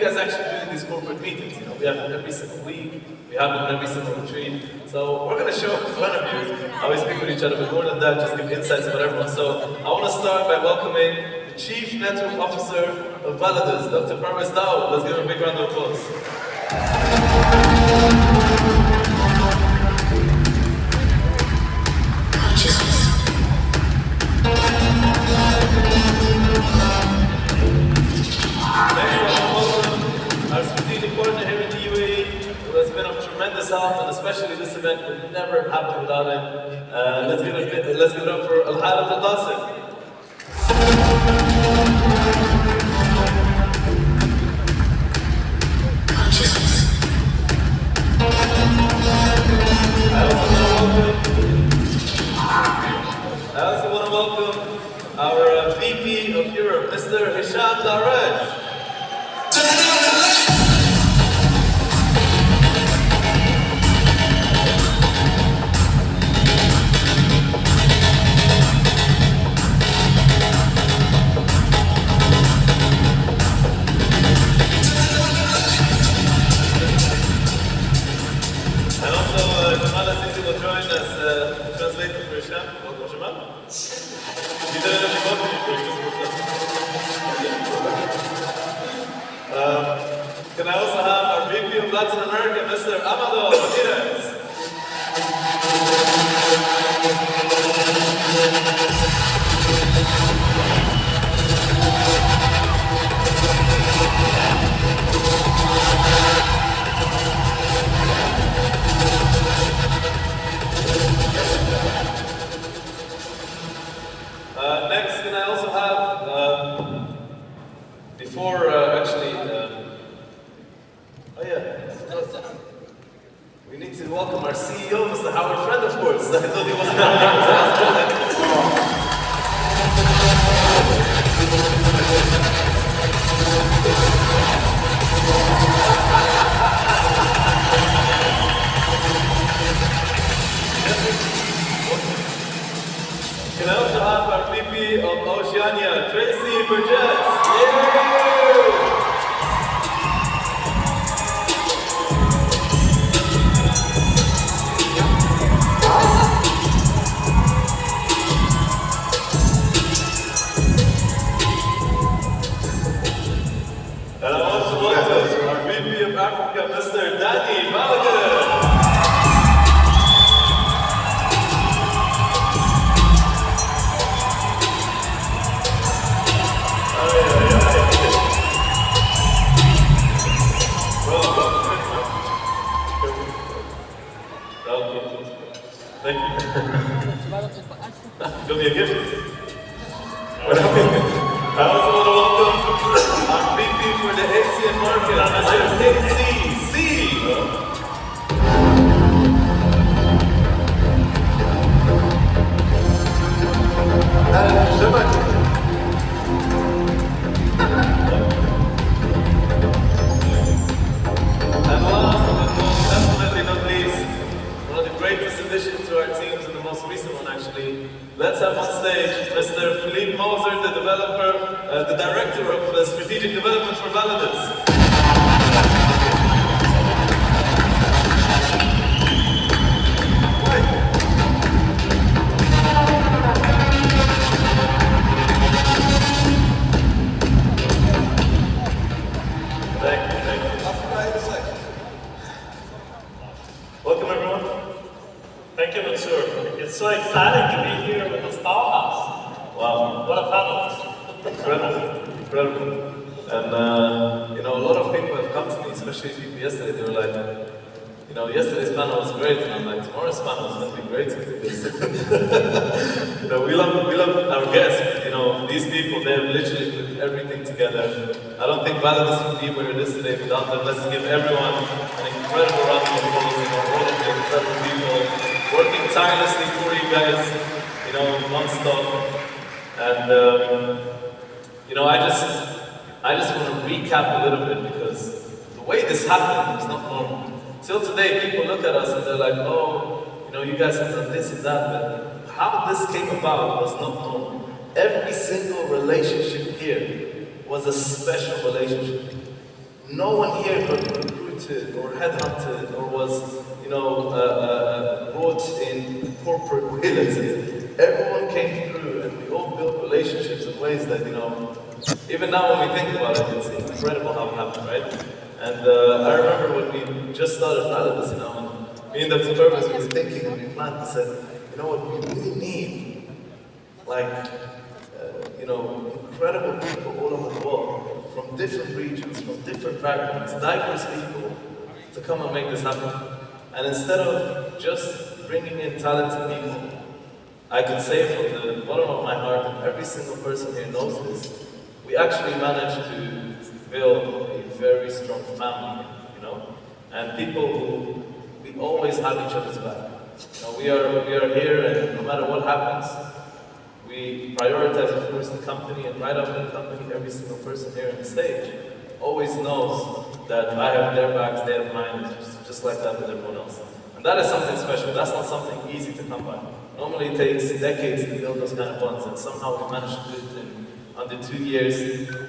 guys actually doing these corporate meetings? You know, we have them every single week, we have them every single retreat. So we're going to show in front of you how we speak with each other, but more than that, just give insights about everyone. So I want to start by welcoming the Chief Network Officer of VALIDUS, Dr. Parvez Dawood. Let's give him a big round of applause. Our strategic partner here in the UAE, who has been of tremendous help, and especially this event would never happen without him. Let's give it up for Al-Harith Al-Dasir. I also want to welcome our VP of Europe, Mr. Hisham Laraj. And also, Jamal Azizi will join as translator for Hisham. Welcome, Jamal. You did it in the Can I also have our VP of Latin America, Mr. Amado Ramirez. Next, can I also have, before we need to welcome our CEO, Mr. Howard Friend, of course. I thought he wasn't Can I also have our VP of Oceania, Tracy Burgess? And I also welcome our VP of Africa, Mr. Danny Malaga. Thank you. Give me a gift. I also want to welcome our VP for the Asian market, Mr. KCC. And last but definitely not least, one of the greatest additions to our teams, and the most recent one actually. Let's have on stage Mr. Philippe Moser, the developer, the director of strategic development for VALIDUS. Thank you. Welcome everyone. Thank you, Mansoor. It's so exciting to be here with the Powerhouse. Wow. What a panel. Incredible. And a lot of people have come to me, especially people yesterday, they were like, yesterday's panel was great, and I'm like, tomorrow's panel is going to be great because we love our guests. These people, they have literally put everything together. I don't think VALIDUS would be where it is today without them. Let's give everyone an incredible round of applause. All of the incredible people working tirelessly for you guys, non-stop. And I just want to recap a little bit because the way this happened is not normal. Till today, people look at us and they're like, oh, you guys have done this and that, but how this came about was not normal. Every single relationship here was a special relationship. no one here got recruited or headhunted or was, brought in corporate way, let's say. Everyone came through and we all built relationships in ways that, even now when we think about it, it's incredible how it happened, right? And I remember when we just started VALIDUS, and me and Dr. Purvis, we were thinking and we planned, we said, you know what, we really need, incredible people all over the world, from different regions, from different backgrounds, diverse people, to come and make this happen. And instead of just bringing in talented people, I can say from the bottom of my heart, and every single person here knows this, we actually managed to build a very strong family, and people who we always have each other's back. We are here, and no matter what happens, we prioritize, of course, the company, and right after the company, every single person here on the stage always knows that I have their backs, they have mine, just like that with everyone else. And that is something special. That's not something easy to come by. Normally it takes decades to build those kind of bonds, and somehow we managed to do it in under 2 years.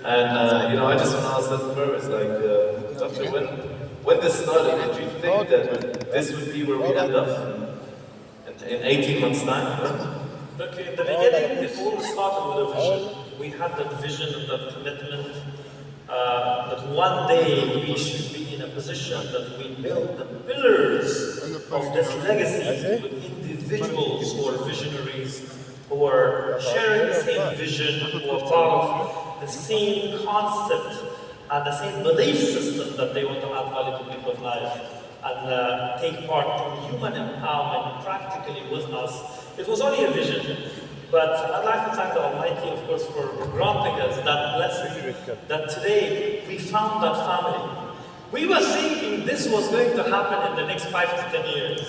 And I just want to ask Dr. Purvis, Doctor, when this started, did you think that this would be where we end up in 18 months' time? Look, in the beginning, it all started with a vision. We had that vision and that commitment that one day we should be in a position that we build the pillars of this legacy with individuals who are visionaries, who are sharing the same vision, who are part of the same concept and the same belief system that they want to add value to people's lives and take part in human empowerment practically with us. It was only a vision, but I'd like to thank the Almighty, of course, for granting us that blessing, that today we found that family. We were thinking this was going to happen in the next 5 to 10 years,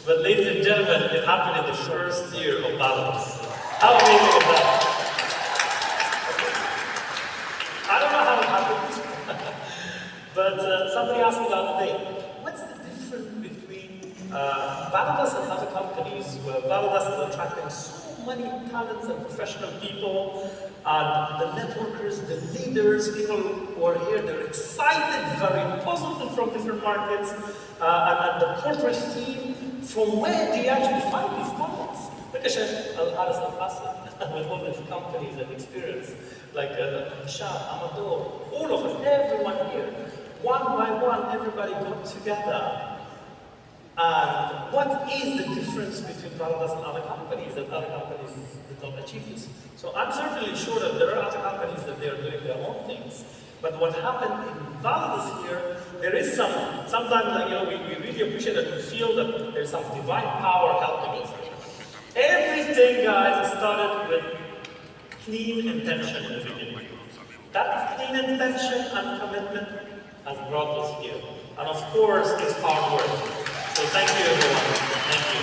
but ladies and gentlemen, it happened in the first year of VALIDUS. How amazing is that? I don't know how it happened, but somebody asked me the other day, what's the difference between VALIDUS and other companies where VALIDUS is attracting so many talents and professional people, and the networkers, the leaders, people who are here, they're excited, very positive from different markets, and the corporate team, from where do you actually find these talents? Look at Sheikh Al-Haris Al-Hassan, with all these companies and experience, like Hisham, Amador, all of us, everyone here, one by one, everybody got together. And what is the difference between VALIDUS and other companies that other companies did not achieve this? So I'm certainly sure that there are other companies that they are doing their own things. But what happened in VALIDUS here, there is sometimes we really appreciate that we feel that there's some divine power helping us. Everything, guys, started with clean intention in the beginning. That clean intention and commitment has brought us here. And of course, it's hard work. So thank you, everyone. Thank you.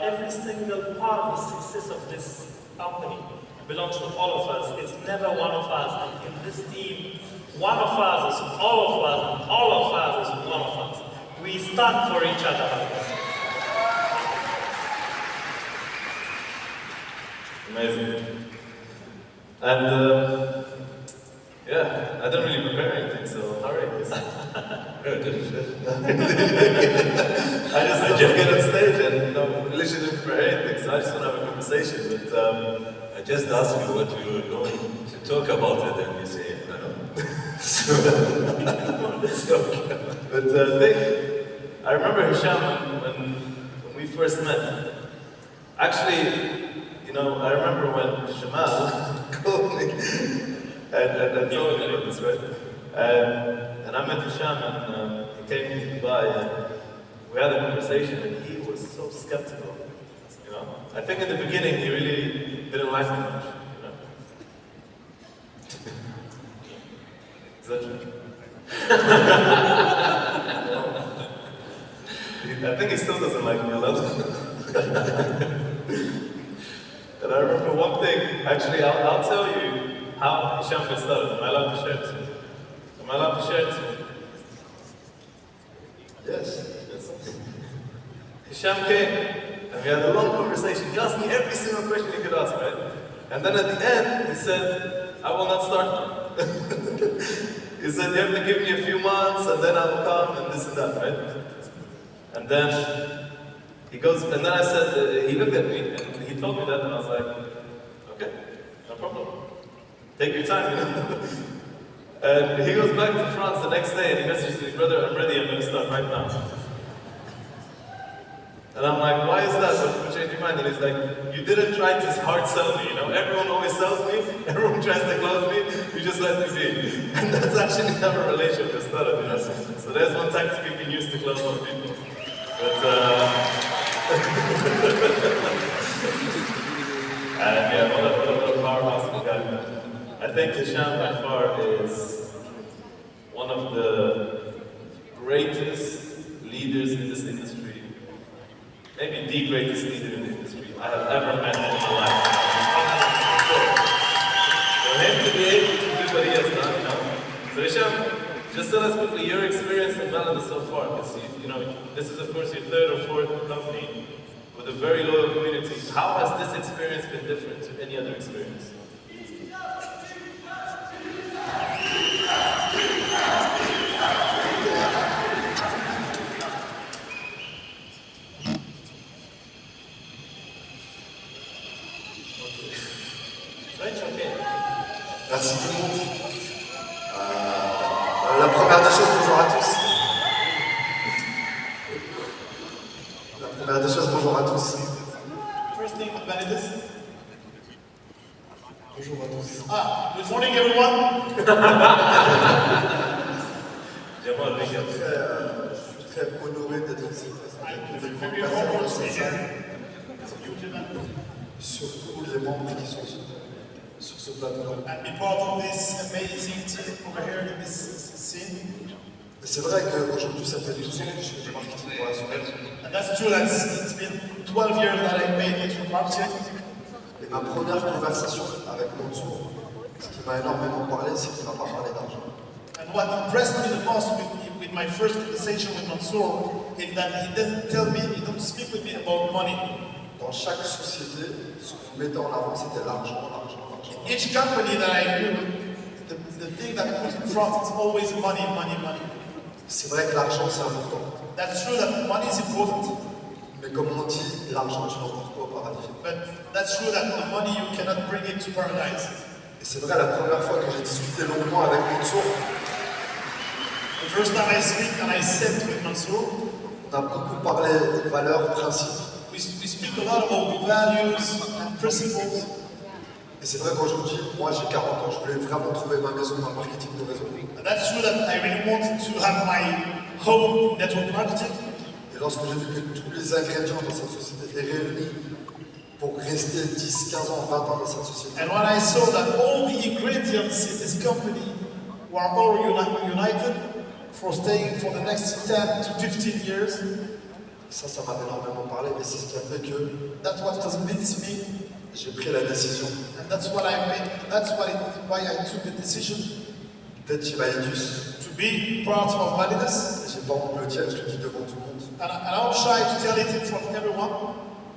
Every single part of the success of this company belongs to all of us. It's never one of us. And in this team, one of us is all of us, and all of us is one of us. We stand for each other. Amazing. And yeah, I didn't really prepare anything, so hurry. I just get on stage and literally didn't prepare anything, so I just want to have a conversation. But I just asked you what you were going to talk about it, and you say, I don't know. But I remember Hisham when we first met. Actually, I remember when Shamal called me and told me about this, right? And I met Hisham and he came to Dubai and we had a conversation and he was so skeptical. I think in the beginning he really didn't like me much. Is that true? I think he still doesn't like me a lot. And I remember one thing, actually I'll tell you how Hisham got started. Am I allowed to share this with you? Am I allowed to share this with you? Yes. Hisham came and we had a long conversation. He asked me every single question he could ask, right? And then at the end, he said, I will not start now. He said, you have to give me a few months and then I will come and this and that, right? And then he goes, and then I said, he looked at me and he told me that and I was like, okay, no problem. Take your time, you know? And he goes back to France the next day and he messages me, brother, I'm ready, I'm going to start right now. And I'm like, why is that? What changed your mind? And he's like, you didn't try to hard sell me, you know? Everyone always sells me, everyone tries to close me, you just let me be. And that's actually how a relationship started, you know? So there's one tactic you can use to close on people. But, and yeah, what a powerhouse guy. I think Hisham by far is one of the greatest leaders in this industry. Maybe the greatest leader in the industry I have ever met in my life. For him to be able to do what he has done, you know. So Hisham, just tell us quickly your experience in VALIDUS so far, because you know, this is of course your third or fourth company with a very loyal community. How has this experience been different to any other experience? Merci tout le monde. La première des choses, bonjour à tous. La première des choses, bonjour à tous. First name of VALIDUS. Bonjour à tous. Good morning everyone. Je suis très honoré d'être ici. Very honored to be here. Surtout les membres qui sont sur ce plateau. And be part of this amazing team over here in this scene. C'est vrai qu'aujourd'hui, ça fait 12 ans que je fais du marketing relationnel. And that's true that it's been 12 years that I made network marketing. Et ma première conversation avec Mansour, ce qui m'a énormément parlé, c'est qu'il m'a pas parlé d'argent. And what impressed me the most with my first conversation with Mansour is that he didn't tell me, he didn't speak with me about money. Dans chaque société, ce qu'on mettait en avant, c'était l'argent, l'argent, l'argent. In each company that I knew, the thing that put in front is always money, money, money. C'est vrai que l'argent, c'est important. That's true that money is important, Mais comme on dit, l'argent, tu n'emportes pas au paradis. but that's true that the money you cannot bring it to paradise. Et c'est vrai, la première fois que j'ai discuté longuement avec Mansour, The first time I speak and I sat with Mansour, on a beaucoup parlé de valeurs, principes. we speak a lot about values and principles. Et c'est vrai qu'aujourd'hui, moi j'ai 40 ans, je voulais vraiment trouver ma maison dans le marketing de réseau. And that's true that I really wanted to have my home in network marketing. Et lorsque j'ai vu que tous les ingrédients de cette société étaient réunis pour rester 10, 15 ans, 20 ans dans cette société, And when I saw that all the ingredients in this company were all united for staying for the next 10 to 15 years, ça m'a énormément parlé. Et c'est ce qui a fait que that's what convinced me, j'ai pris la décision and that's what I made. Why I took the decision d'être chez VALIDUS. to be part of VALIDUS. Et j'ai pas honte de le dire, je le dis devant tout le monde, And I'm shy to tell it in front of everyone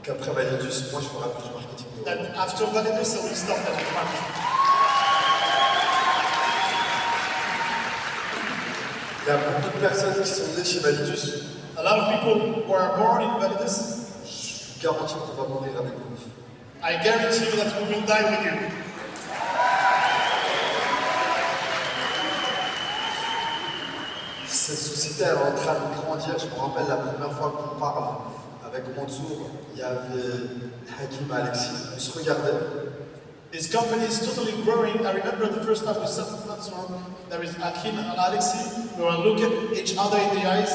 qu'après VALIDUS, moi je ferai plus du marketing de réseau. that after VALIDUS I will stop network marketing. Il y a beaucoup de personnes qui sont nées chez VALIDUS. A lot of people who are born in VALIDUS, Je vous garantis qu'on va mourir avec vous. I guarantee you that we will die with you. Cette société elle est en train de grandir. Je me rappelle la première fois qu'on parle avec Mansour, il y avait Hakim et Alexis. On se regardait. This company is totally growing. I remember the first time we sat with Mansour, there is Akin and Alexi. We were looking each other in the eyes.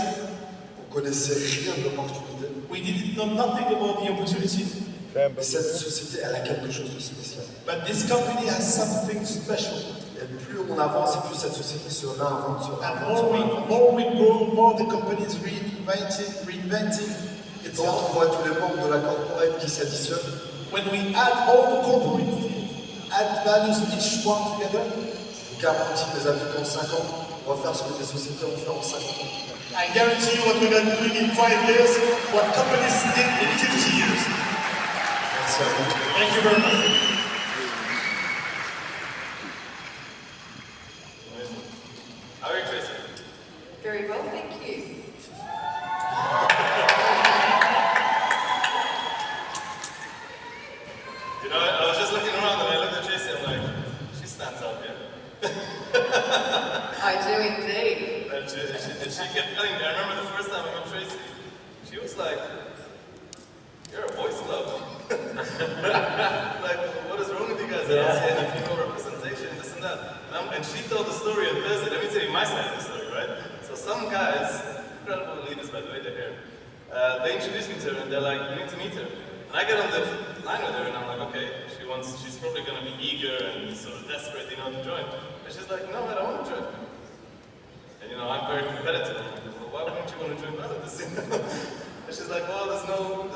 On connaissait rien de l'opportunité. We didn't know nothing about the opportunities. Mais cette société, elle a quelque chose de spécial. But this company has something special. Et plus on avance, et plus cette société se réinvente, se And réinvente. more we grow, more the company is reinventing Et quand itself. on voit tous les membres de la corporate qui s'additionnent, When we add all the corporate, add values each one together, je vous garantis, mes amis, dans 5 ans, on va faire ce que les sociétés ont fait en 5 ans. I guarantee you what we're going to do in 5 years, what companies did in 50 years. Merci à vous. Thank you very much. How are you, Tracy? Very well, thank you. You know, I was just looking around and I looked at Tracy, I'm like, she stands out here. I do indeed. And she kept telling me, I remember the first time I met Tracy, she was like, you're a boys club. Like, what is wrong with you guys? I don't see any female representation, this and that. And she told the story on Thursday. Let me tell you my side of the story, right? So some guys, incredible leaders by the way, they're here, they introduced me to her and they're like, you need to meet her. And I get on the line with her and I'm like, okay, she's probably going to be eager and sort of desperate, you know, to join. And she's like, no, I don't want to join. And you know, I'm very competitive. I'm like, well, why wouldn't you want to join VALIDUS? And she's like, well, there's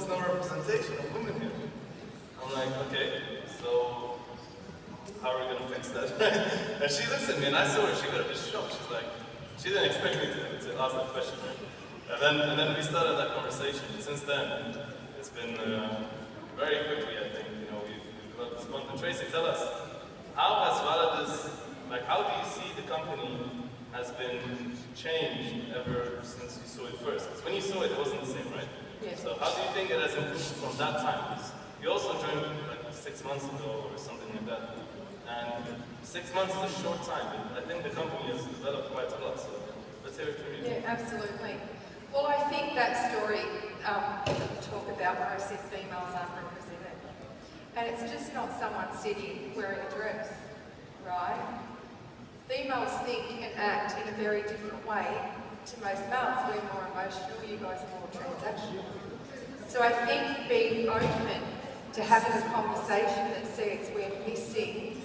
no representation of women here. I'm like, okay, so how are we going to fix that? And she looks at me and I saw her, she got a bit shocked. She's like, she didn't expect me to ask that question, right? And then we started that conversation. And since then, it's been very quickly, I think, you know, we've developed this bond. And Tracy, tell us, how has VALIDUS, like, how do you see the company has been changed ever since you saw it first? Because when you saw it, it wasn't the same, right? Yes. So how do you think it has improved from that time? Because you also joined like 6 months ago or something like that. And 6 months is a short time, but I think the company has developed quite a lot. So let's hear it from you. Yeah, absolutely. Well, I think that story talk about where I said females aren't represented. And it's just not someone sitting wearing a dress, right? Females think and act in a very different way to most males. We're more emotional, you guys are more transactional. So I think being open to having a conversation that says we're missing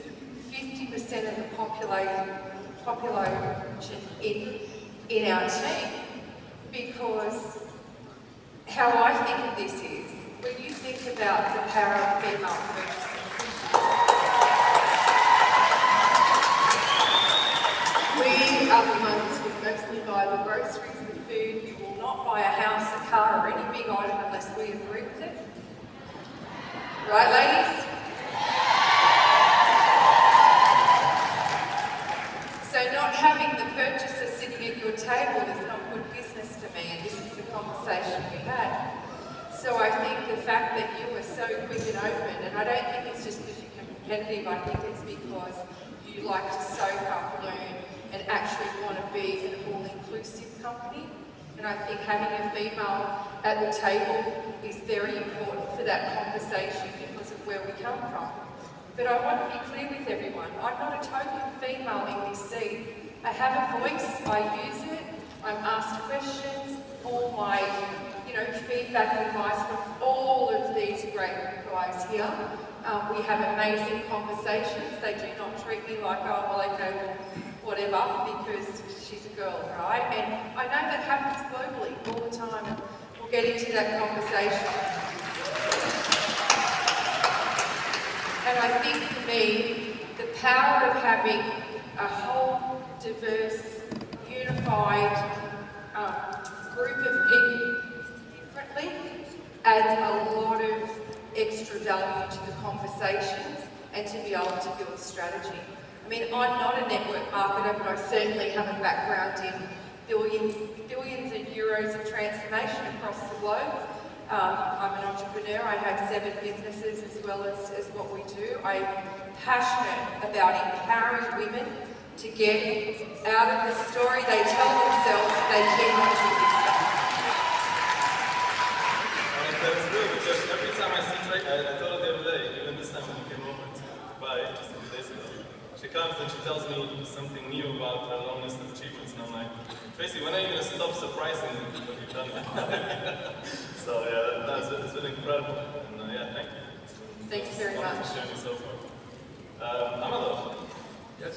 50% of the population in our team, because how I think of this is, when you think about the power of female purchasing, we are the ones who mostly buy the groceries, the food. You will not buy a house, a car, or any big item unless we agree with it. Right, ladies? So not having the purchaser sitting at your table is not good business to me, and this is the conversation we had. So I think the fact that you were so quick and open, and I don't think it's just because you're competitive, I think it's because you like to soak up, learn, and actually want to be an all-inclusive company. And I think having a female at the table is very important for that conversation because of where we come from. But I want to be clear with everyone, I'm not a token female in this seat. I have a voice, I use it, I'm asked questions, all my feedback and advice from all of these great guys here. We have amazing conversations. They do not treat me like, oh, well, okay, well, whatever, because she's a girl, right? And I know that happens globally all the time. We'll get into that conversation. And I think for me, the power of having a whole diverse, unified group of people differently adds a lot of extra value to the conversations and to be able to build strategy. I mean, I'm not a network marketer, but I certainly have a background in billions of euros of transformation across the globe. I'm an entrepreneur. I have 7 businesses as well as what we do. I'm passionate about empowering women to get out of the story they tell themselves that they cannot do this stuff. That's good, because every time I see Tracy, I thought of the other day, even this time when you came over to Dubai just a few days ago, she comes and she tells me something new about her long list of achievements, and I'm like, Tracy, when are you going to stop surprising me when you've done that? So yeah, it's been incredible, and yeah, thank you. Thanks very much. Journey so far. Amado. Yes.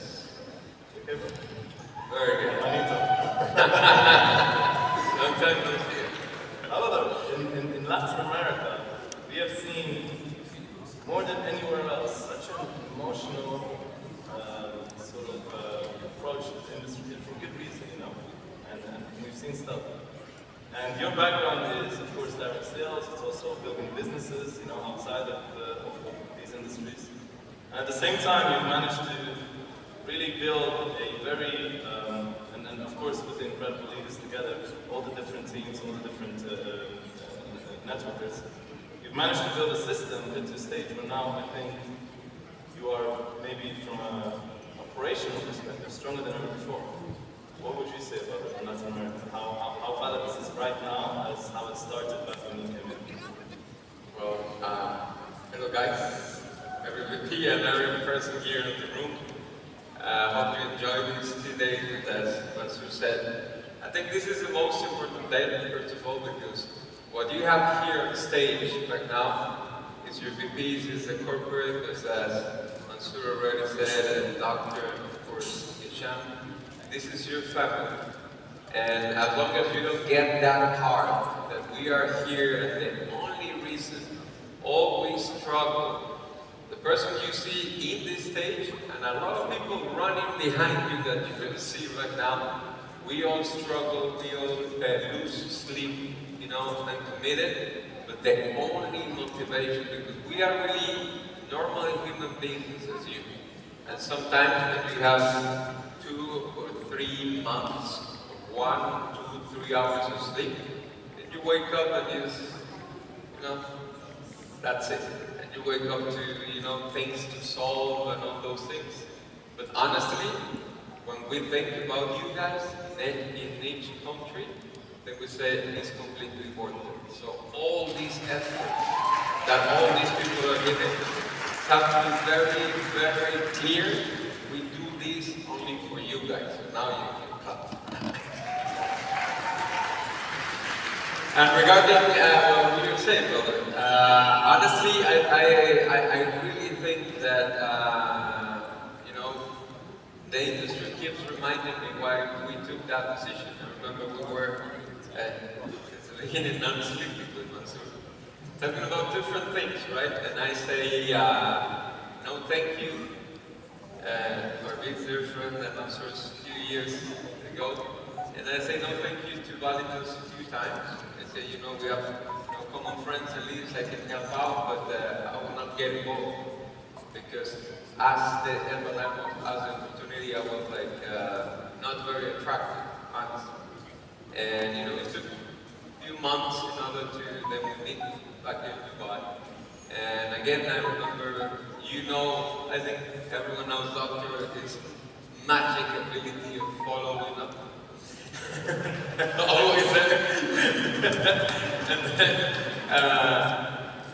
Okay, bro. Very good. Manito. Long time no see. Amado, in Latin America, we have seen more than anywhere else such an emotional sort of approach to the industry, for good reason, you know. And we've seen stuff. And your background is, of course, direct sales. It's also building businesses, you know, outside of these industries. And at the same time, you've managed to really build a very an together, all the different teams, all the different networkers. You've managed to build a system into a stage where now I think you are maybe from an operational perspective stronger than ever before. What would you say about it in Latin America? How VALIDUS is right now as how it started back when you came in? Well, hello guys, every VP and every person here in the room. Hope you enjoy these 2 days with us. As you said, I think this is the most important day, first of all, because what you have here on stage right now is your VPs, is the corporate, as Mansour already said, and Dr. of course, Hisham. This is your family. And as long as you don't get that part, that we are here and the only reason always struggle, the person you see in this stage, and a lot of people running behind you that you can see right now, we all struggle, we all lose sleep, you know, and committed, but the only motivation, because we are really normal human beings as you. And sometimes when you have 2 or 3 months, 1, 2, 3 hours of sleep, and you wake up and you know, that's it. And you wake up to, you know, things to solve and all those things. But honestly, when we think about you guys in each country, then we say it's completely worth it. So all these efforts that all these people are giving have to be very, very clear. We do this only for you guys. So now you can clap. And regarding what you were saying, brother, honestly, I really think that, you know, the industry keeps reminding me why we took that decision. I remember we were, since the beginning, non-sleeping with Mansour, talking about different things, right? And I say, no thank you, for a big dear friend that Mansour's a few years ago. And I say no thank you to VALIDUS a few times. I say, you know, we have common friends and leaders I can help out, but I will not get involved. Because as the MLM, as an opportunity, I was like, not very attractive, honestly. And you know, it took a few months in order to then we meet back in Dubai. And again, I remember, you know, I think everyone knows Dr. his magic ability of following up. Always there. And then,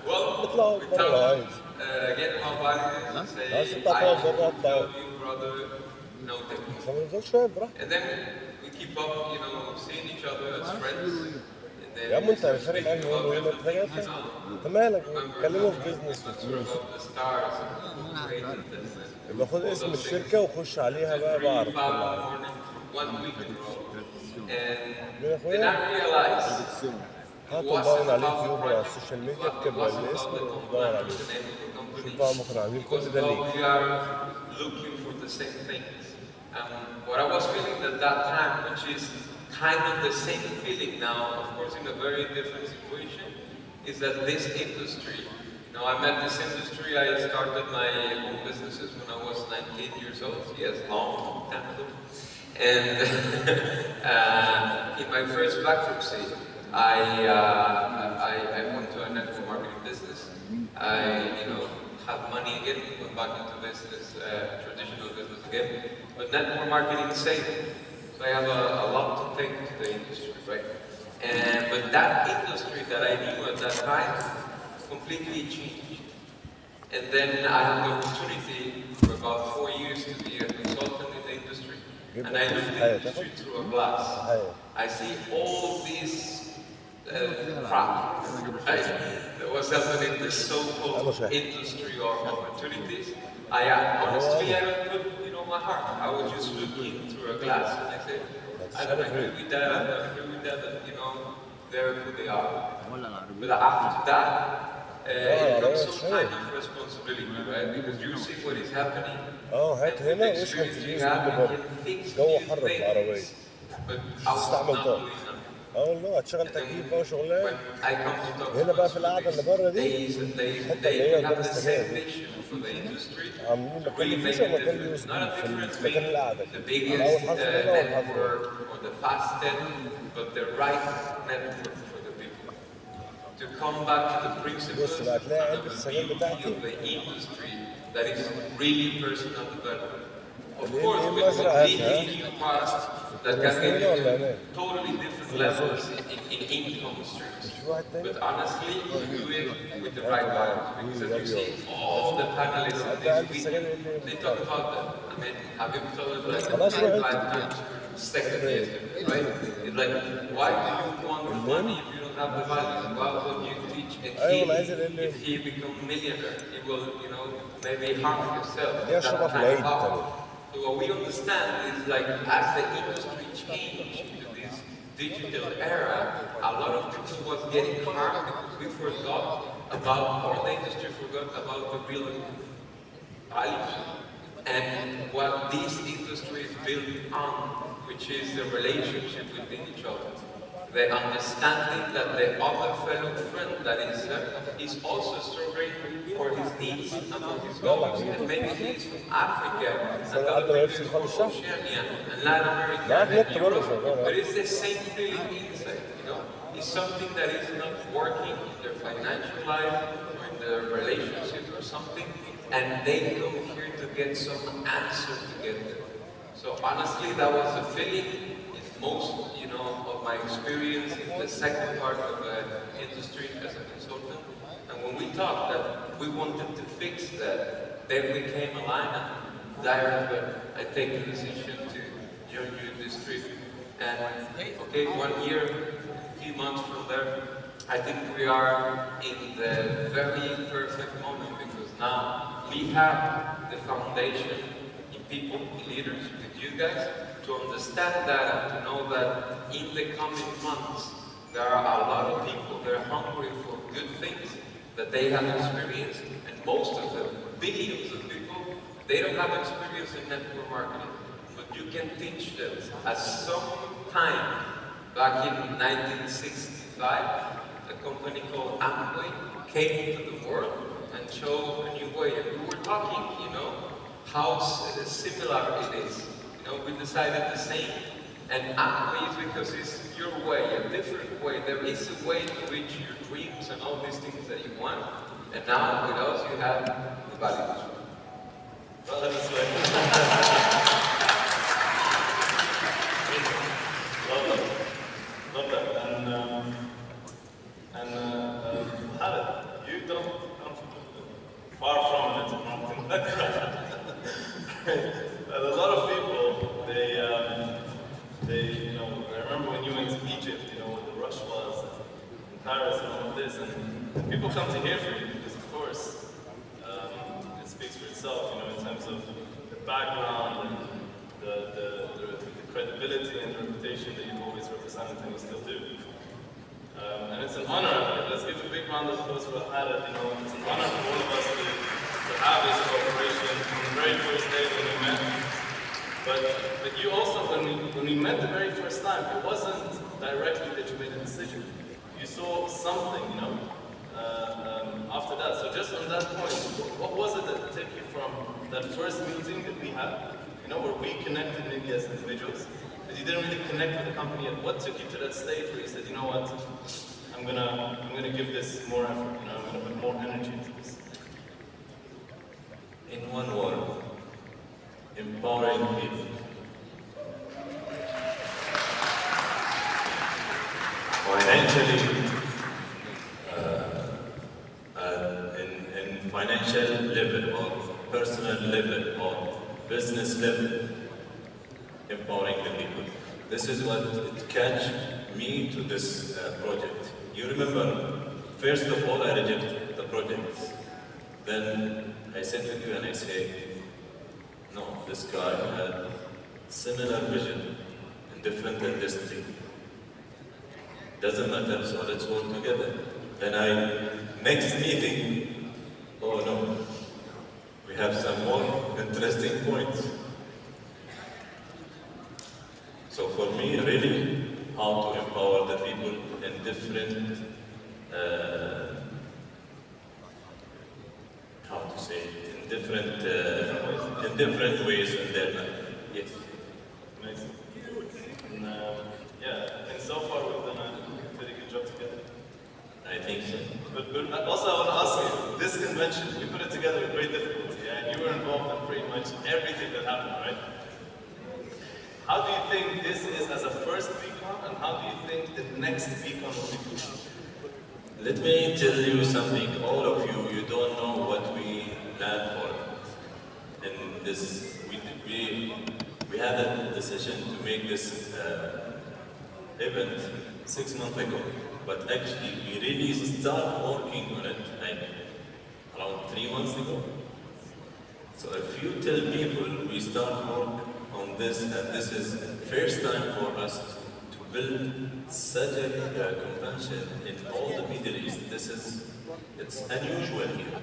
well, we talked again about VALIDUS, say, I love you, brother, no thank. And then we keep up, you know, seeing each other as friends. يا عم انت فارق معاك مهم الحاجات انت مالك اتكلموا في بيزنس وفلوس يبقى خد اسم الشركه وخش عليها بقى بعرف كل حاجه هاتوا داون على اليوتيوب وعلى السوشيال ميديا اكتب الاسم ودور عليه شوف بقى ممكن عاملين كل ده ليه what I was feeling at that time, which is kind of the same feeling now, of course in a very different situation, is that this industry, you know, I met this industry, I started my own businesses when I was 19 years old, yes, long time ago. And in my first bankruptcy, I went to a network marketing business. I, you know, had money again, went back into business, traditional business again, but network marketing saved. So I have a lot to thank to the industry, right? But that industry that I knew at that time completely changed. And then I had the opportunity for about 4 years to be a consultant in the industry, and I look at the industry through a glass. I see all these crap, right? That was happening in the so-called industry or opportunities. Honestly, I don't put, you know, my heart. I was just looking through a glass, and I said, I don't agree with that, I don't agree with that, but, you know, they're who they are. But after that, it comes some kind of responsibility, right? Because you see what is happening. هات هنا واشحن في اليوز اللي بره الجو حر في العربية But I was not doing enough. والله هتشغل And then تكييف بقى وشغلان. when I come to talk هنا about بقى في القعدة اللي بره دي days and days and الحتة اللي days, هي we قدام have the السجاير same دي vision for the industry عاملين to مكان really make للفيشة a ومكان لليو difference. اس Not بي a difference في مكان القعدة with the كده. أول biggest حرف هنا وأول حرف هنا. network or the fastest, but the right network for the people. To come back to the principles بص بقى and هتلاقي علبة the السجاير beauty بتاعتي of the industry that is really personal development. Of اللي course, هي with الأزرق هاتها. completely new parts that can هنا get ولا you هناك؟ to totally different levels in income streams. في واحد تاني؟ But honestly, you do it with the right values. Because as you see, all the panelists in علبة this السجاير week, اللي they talk about that. I mean, have you told us like خلاص 25 روحت. times second yesterday, right? It's like, why do you want the money if you don't have the values? Why would you teach a أيوة أنا kid عايز اللي if he become millionaire, he will, you know, maybe harm himself? دي أشربها في العيد تاني. So what we understand is like as the industry changed into this digital era, a lot of people was getting harmed because we forgot about, or the industry forgot about the real values. And what this industry is built on, which is the relationship within each other. The understanding that the other fellow friend that is also struggling for his needs and for his goals. And maybe he is from Africa, and the other is from Oceania, and Latin America, and Europe. But it's the same feeling inside, you know? It's something that is not working in their financial life, or in their relationship or something, and they come here to get some answer to get there. So honestly, that was the feeling. Most, you know, of my experience in the second part of the industry as a consultant. And when we talked that we wanted to fix that, then we came aligned and directly I take the decision to join you in this trip. And okay, 1 year, a few months from there, I think we are in the very perfect moment because now we have the foundation in people, in leaders, with you guys, to understand that and to know that in the coming months, there are a lot of people that are hungry for good things that they have experienced, and most of them, billions of people, they don't have experience in network marketing, but you can teach them. At some time, back in 1965, a company called Amway came to the world and showed a new way, and we were talking, you know, how similar it is. You know, we decided the same. And Amway is because it's your way, a different way. There is a way to reach your dreams and all these things that you want. And now with us you have the VALIDUS. Well, that's way. Love that. And Khaled, you don't come far from it, something like that. A lot of people, they, you know, I remember when you went to Egypt, you know, what the rush was, and Paris and all of this, and people come to hear from you because, of course, it speaks for itself, you know, in terms of the background and the credibility and reputation that you've always represented and you still do. And it's an honor. Let's give a big round of applause for Khaled. You know, it's an honor for all of us to have this cooperation from the very first day when we met. But you also, when we met the very first time, it wasn't directly that you made a decision. You saw something, you know, after that. So just on that point, what was it that took you from that first meeting that we had, you know, where we connected maybe as individuals, but you didn't really connect with the company yet? What took you to that stage where you said, you know what, I'm gonna give this more effort, you know, I'm gonna put more energy into this? In one word, empowering people. Financially, in financial level or personal level or business level, empowering the people. This is what it catch me to this project. You remember, first of all, I rejected the project. Then I sat with you and I said, no, this guy had similar vision in different industry. Doesn't matter, so let's work together. Then next meeting, oh no, we have some more interesting points. So for me, really, how to empower the people in different, how to say it, in different ways in their life. Yes. Amazing. And, yeah, I think so far we've done a pretty good job together. I think so. But also I want to ask you, this convention, we put it together with great difficulty, and you were involved in pretty much everything that happened, right? How do you think this is as a first VCON, and how do you think the next VCON will be? Let me tell you something. All of you, you don't know what we planned for. In this, we had a decision to make this event 6 months ago, but actually we really started working on it like around 3 months ago. So if you tell people we start work on this, and this is first time for us to build such a convention in all the Middle East, it's unusual here.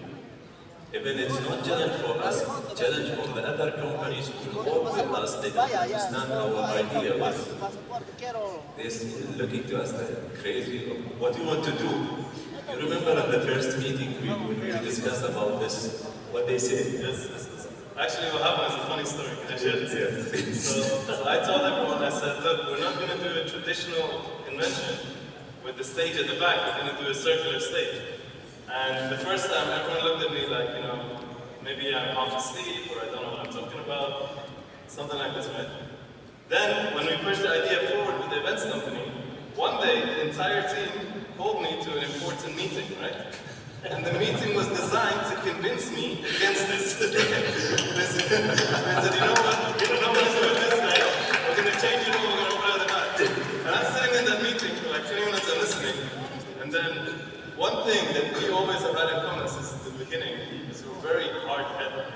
Even it's not challenge for us, challenge for the other companies who work with us, they don't understand our idea, but they're looking to us like crazy. What do you want to do? You remember at the first meeting we discussed about this, what they said? Yes. Actually, what happened is a funny story. Can I share this? Yes. So I told everyone, I said, look, we're not going to do a traditional convention with the stage at the back, we're going to do a circular stage. And the first time, everyone looked at me like, you know, maybe I'm half asleep, or I don't know what I'm talking about, something like this, right? Then, when we pushed the idea forward with the events company, one day, the entire team called me to an important meeting, right? And the meeting was designed to convince me against this. They said, you know what, we're not going to do it this way, we're going to change it all, we're going to put it at the back. And I'm sitting in that meeting for like 20 minutes and listening, and then one thing that we always have had in common since the beginning is we're very hard-headed.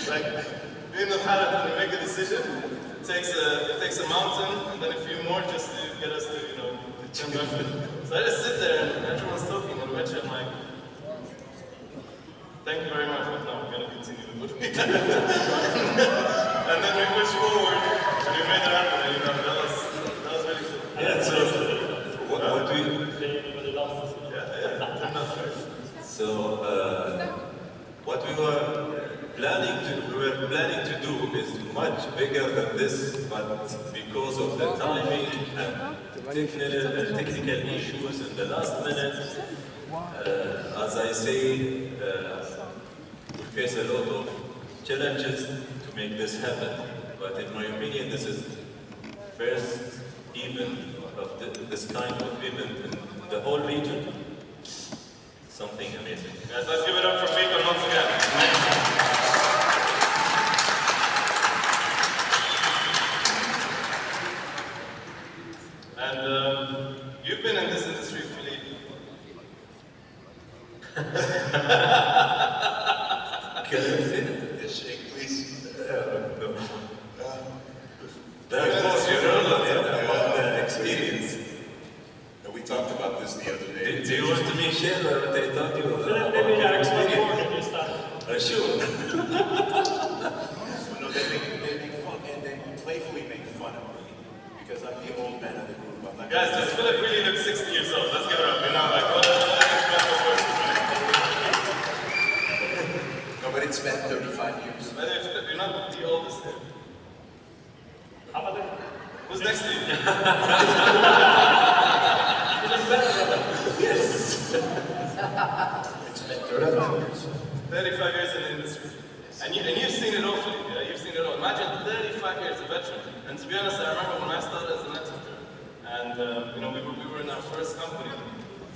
Like, being the pilot, when we make a decision, it takes a mountain and then a few more just to get us to, you know, turn back. So I just sit there and everyone's talking, and eventually I'm like, thank you very much, but no, we're going to continue with what we had. And then we pushed forward, and we made it happen, and you know, that was really cool. Yeah, so what we... So what we were planning to do is much bigger than this, but because of the timing and technical issues in the last minute, as I say, we face a lot of challenges to make this happen. But in my opinion, this is first event of this kind of event in the whole region. Something amazing. Guys, let's give it up for VCON once again. And you've been in this industry, Philippe. Can I say that? Yes, shake, please. No. Of course, you know about the experience. And we talked about this the other day. Do you want to me share what I thought you about Maybe your I experience? Sure. No, they make fun, and they playfully make fun of me because I'm the old man of the group. I'm not Guys, this Philip really looks 60 years old. Let's give it up. You know, like, what No, but it's been 35 years. But if you're not the oldest here. How about that? Who's next to you? Yes. It's been 35 years. 35 years in the industry. And you've seen it all, Philippe. Yeah? You've seen it all. Imagine 35 years, a veteran. And to be honest, I remember when I started as an editor, and you know, we were in our first company.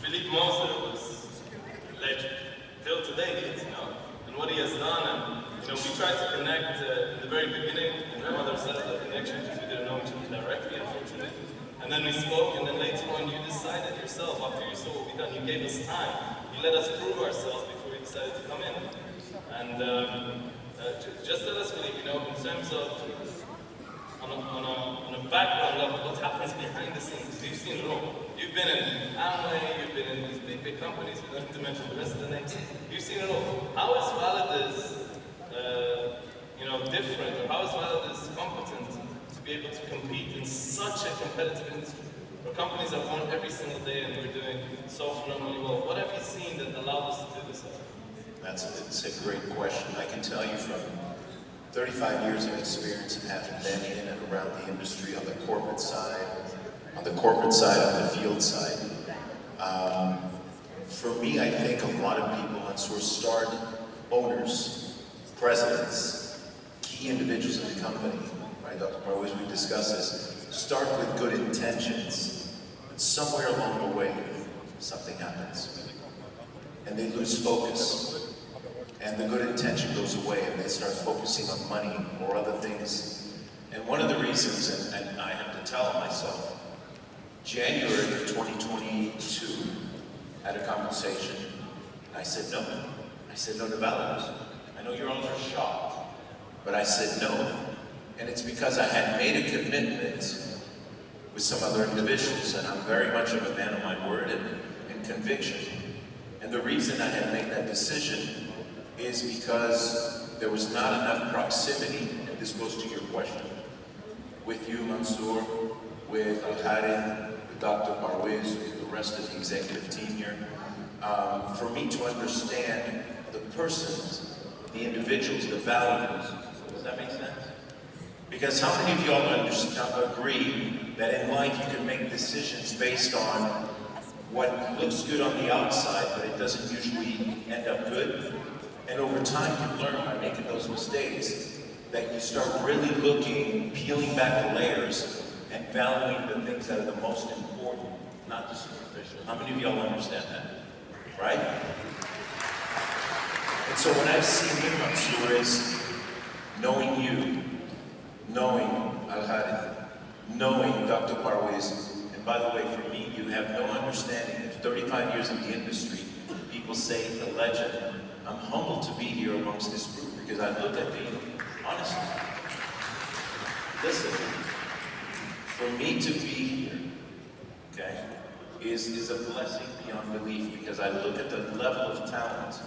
Philippe Moser was a legend. Till today, you know, and what he has done. And you know, we tried to connect in the very beginning, and my mother set up the connection because we didn't know each other directly, unfortunately. And then we spoke, and then later on, you decided yourself, after you saw what we done, you gave us time. You let us prove ourselves before we decided to come in. And just tell us, Philippe, you know, in terms of on a background level, what happens behind the scenes? You've seen it all. You've been in Amway, you've been in these big companies, we don't have to mention the rest of the names. You've seen it all. How is VALIDUS, you know, different, or how is VALIDUS competent to be able to compete in such a competitive industry, where companies are born every single day and we're doing so phenomenally well? What have you seen that allowed us to do this? It's a great question. I can tell you from 35 years of experience and having been in and around the industry on the corporate side, on the field side. For me, I think a lot of people on Source start owners, presidents, key individuals in the company, right? Dr. Parwiz, we discussed this, start with good intentions, but somewhere along the way, something happens. And they lose focus. And the good intention goes away and they start focusing on money or other things. And one of the reasons, and I have to tell myself, January of 2022, at a conversation, I said no. I said no to VALIDUS. I know you're all are shocked, but I said no. And it's because I had made a commitment with some other individuals, and I'm very much of a man of my word and conviction. And the reason I had made that decision is because there was not enough proximity, and this goes to your question, with you, Mansour, with Al-Harith, with Dr. Parwiz, with the rest of the executive team here, for me to understand the persons, the individuals, the values. Does that make sense? Because how many of y'all agree that in life you can make decisions based on what looks good on the outside, but it doesn't usually end up good? And over time, you learn by making those mistakes that you start really looking, peeling back the layers, and valuing the things that are the most important, not the superficial. How many of y'all understand that? Right? And so what I've seen in Mansour is knowing you, knowing Al-Harith, knowing Dr. Parwiz, and by the way, for me, you have no understanding. Of 35 years in the industry, people say the legend. I'm humbled to be here amongst this group because I look at people, honestly. Listen, for me to be here, okay, is a blessing beyond belief because I look at the level of talent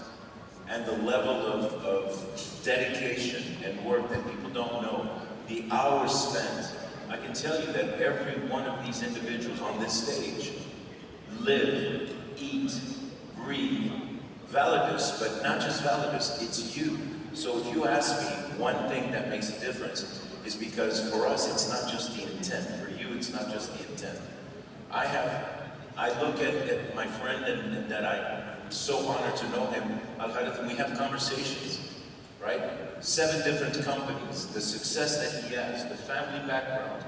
and the level of dedication and work that people don't know, the hours spent. I can tell you that every one of these individuals on this stage live, eat, breathe, VALIDUS, but not just VALIDUS, it's you. So if you ask me, one thing that makes a difference is because for us, it's not just the intent. For you, it's not just the intent. I look at my friend and that I'm so honored to know him, Al-Harith, and we have conversations, right? 7 different companies, the success that he has, the family background,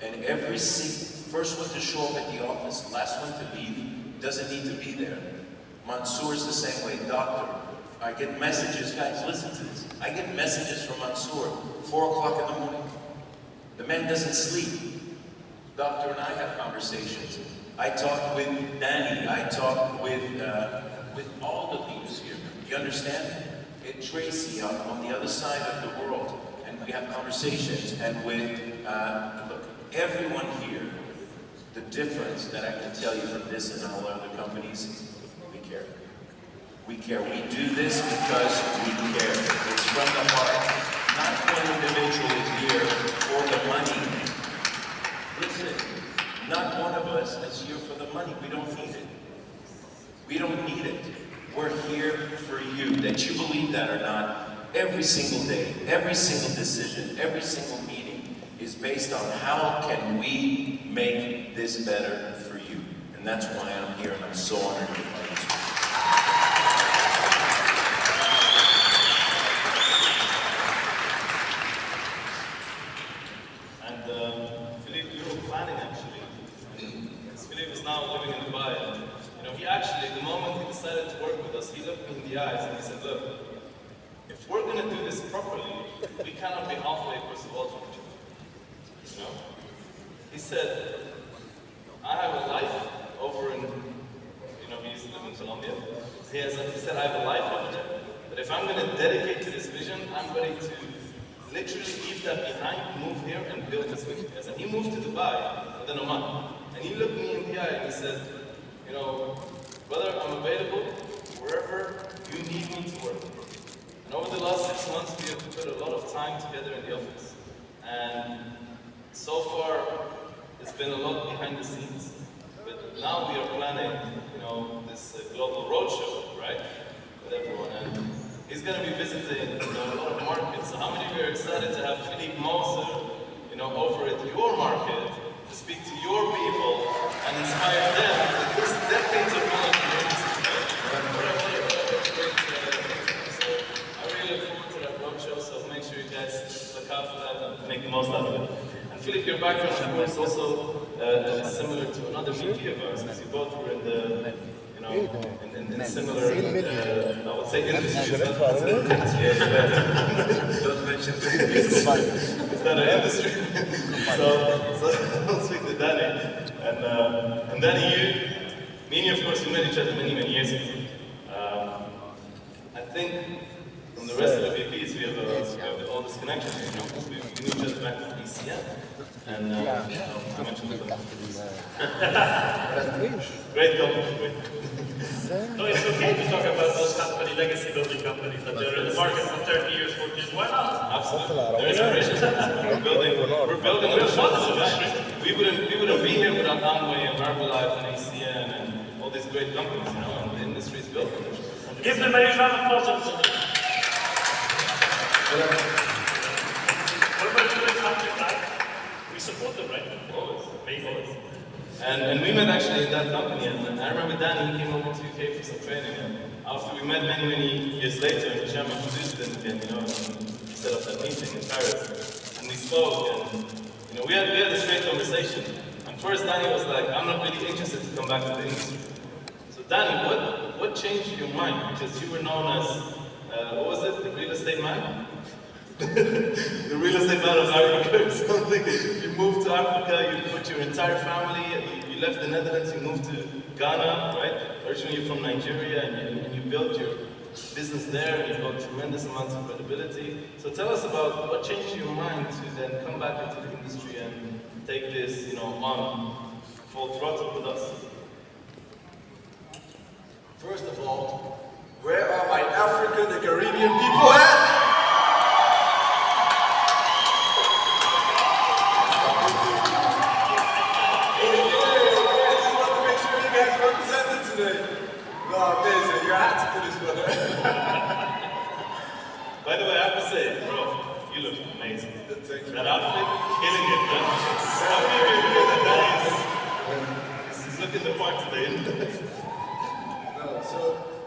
and every first one to show up at the office, last one to leave, doesn't need to be there. Mansour's the same way. Doctor, I get messages, guys, listen to this. I get messages from Mansour, 4 o'clock in the morning. The man doesn't sleep. Doctor and I have conversations. I talk with Danny, I talk with all the leaders here. Do you understand? And Tracy on the other side of the world, and we have conversations. And with, look, everyone here, the difference that I can tell you from this and all other companies, we care. We care. We do this because we care. It's from the heart. Not one individual is here for the money. Listen, not one of us is here for the money. We don't need it. We don't need it. We're here for you. That you believe that or not, every single day, every single decision, every single meeting is based on how can we make this better for you. And that's why I'm here and I'm so honored to be part of this. Philippe, you were planning actually. Philippe is now living in Dubai. And, he actually, the moment he decided to work with us, he looked me in the eyes and he said, look, if we're going to do this properly, we cannot be halfway across the world from each other. He said, I have a life over in, he used to live in Colombia. He said, I have a life over there, but if I'm going to dedicate to this vision, I'm ready to literally leave that behind, move here and build this with you guys. And he moved to Dubai within a month. And he looked me in the eye and he said, whether I'm available, wherever you need me to work. And over the last 6 months, we have put a lot of time together in the office. And so far, it's been a lot behind the scenes, but now we are planning, this global roadshow, right, with everyone, and he's going to be visiting a lot of markets. So how many of you are excited to have Philippe Moser, over at your market to speak to your people and inspire them with this decades of knowledge in the industry, right? So I really look forward to that roadshow, so make sure you guys look out for that and make the most out of it. And Philippe, your background, of course, is also similar to another media of ours, because you both were in the, in similar, I would say industries. Don't mention it's not an industry. so I'll speak to Danny. And Danny, me and you, of course, we met each other many, many years ago. I think from the rest of the VPs, we have all this connection, because we knew each other back from VCON. And I mentioned it. Great company. No, it's okay to talk about those legacy building companies that they're in the market for 30 years, 40 years. Why not? Absolutely. They're inspirations. We're building a lot. We wouldn't be here without Amway and Herbalife and ACN and all these great companies, and the industry is built. Give them a round of applause. What about doing something like? We support them, right? Always. Amazing. And we met actually in that company, and I remember Danny, he came over to UK for some training, and after we met many years later, and Hisham introduced him again, and he set up that meeting in Paris, and we spoke, and we had this great conversation. And first Danny was like, I'm not really interested to come back to the industry. So Danny, what changed your mind? Because you were known as, what was it, the real estate man? The real estate man of Africa or something. You moved to Africa, you put your entire family, you left the Netherlands, you moved to Ghana, right? Originally you're from Nigeria, and you built your business there, and you've got tremendous amounts of credibility. So tell us about what changed your mind to then come back into the industry and take this, on full throttle with us. First of all, where are my African and Caribbean people at? Amazing, you had to do this, brother. By the way, I have to say, bro, you look amazing. That outfit, killing it, man. How many of you know that he's looking the part today? No,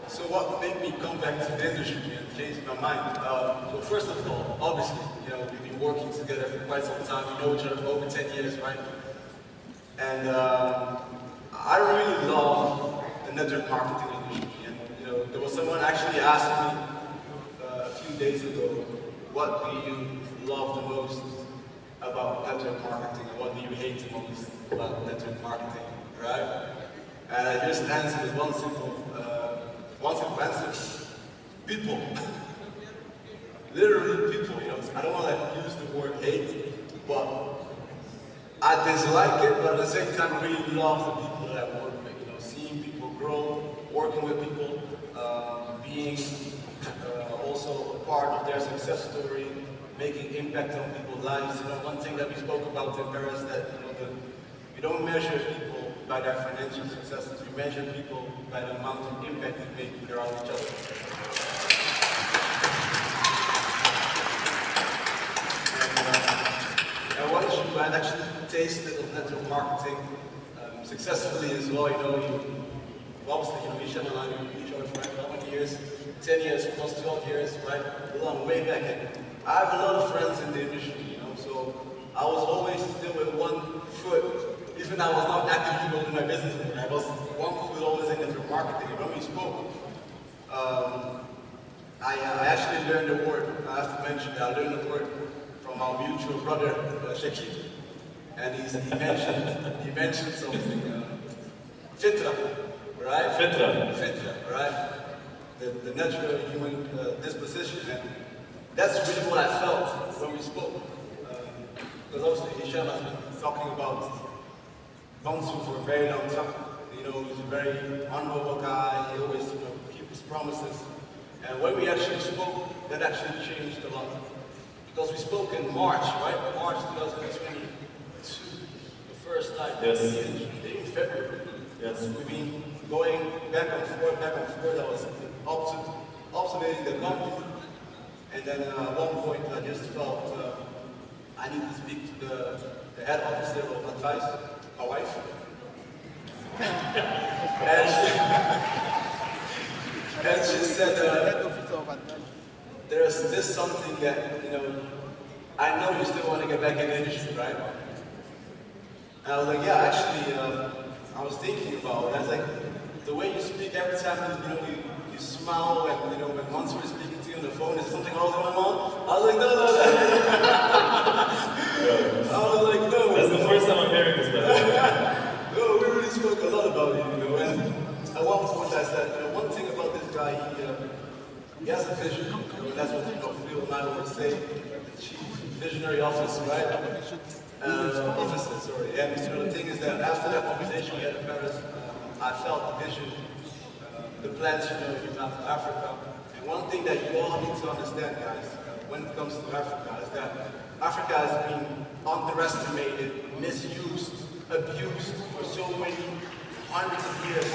so what made me come back to the industry and change my mind? So first of all, obviously, we've been working together for quite some time. We know each other for over 10 years, right? And I really love the network marketing industry. And there was someone actually asked me a few days ago, what do you love the most about network marketing, and what do you hate the most about network marketing, right? And I just answered with one simple answer: people. Literally people. I don't want to use the word hate, but I dislike it, but at the same time, I really love the people that I work with. Seeing people grow, working with people, being also a part of their success story, making impact on people's lives. One thing that we spoke about in Paris, that we don't measure people by their financial successes. We measure people by the amount of impact they make around each other. And once you had actually tasted of network marketing successfully as well, obviously, Michelle and I knew each other for how many years? 10 years, plus 12 years, right? A long way back. And I have a lot of friends in the industry, so I was always still with one foot, even I was not actively building my business anymore. I was one foot always in network marketing. And when we spoke, I actually learned a word. I have to mention that I learned a word from our mutual brother, Shakib. And he mentioned something, fitra, right? Fitra, right? The natural human disposition. And that's really what I felt when we spoke. Because obviously Hisham has been talking about Bonsu for a very long time. He's a very honorable guy. He always keeps his promises. And when we actually spoke, that actually changed a lot. Because we spoke in March, right? March 2020. the first time. Yes. In February. Yes. We've been going back and forth. I was observing the company. And then at one point I just felt I need to speak to the head officer of advice, my wife. and she said, there's this something that, I know you still want to get back in the industry, right? And I was like, yeah, actually, I was thinking about it. I was like, the way you speak every time, you smile, and when once we're speaking to you on the phone, is something wrong with my mom? I was like, no. I was like, no. That's the first time I'm hearing this, by the way. No, we really spoke a lot about it, and at one point I said, one thing about this guy, he has a vision, that's what Phil and I always say, the chief visionary officer, right? Officer, sorry. And the thing is that after that conversation we had in Paris, I felt the vision, the plans you have for Africa. And one thing that you all need to understand, guys, when it comes to Africa, is that Africa has been underestimated, misused, abused for so many hundreds of years.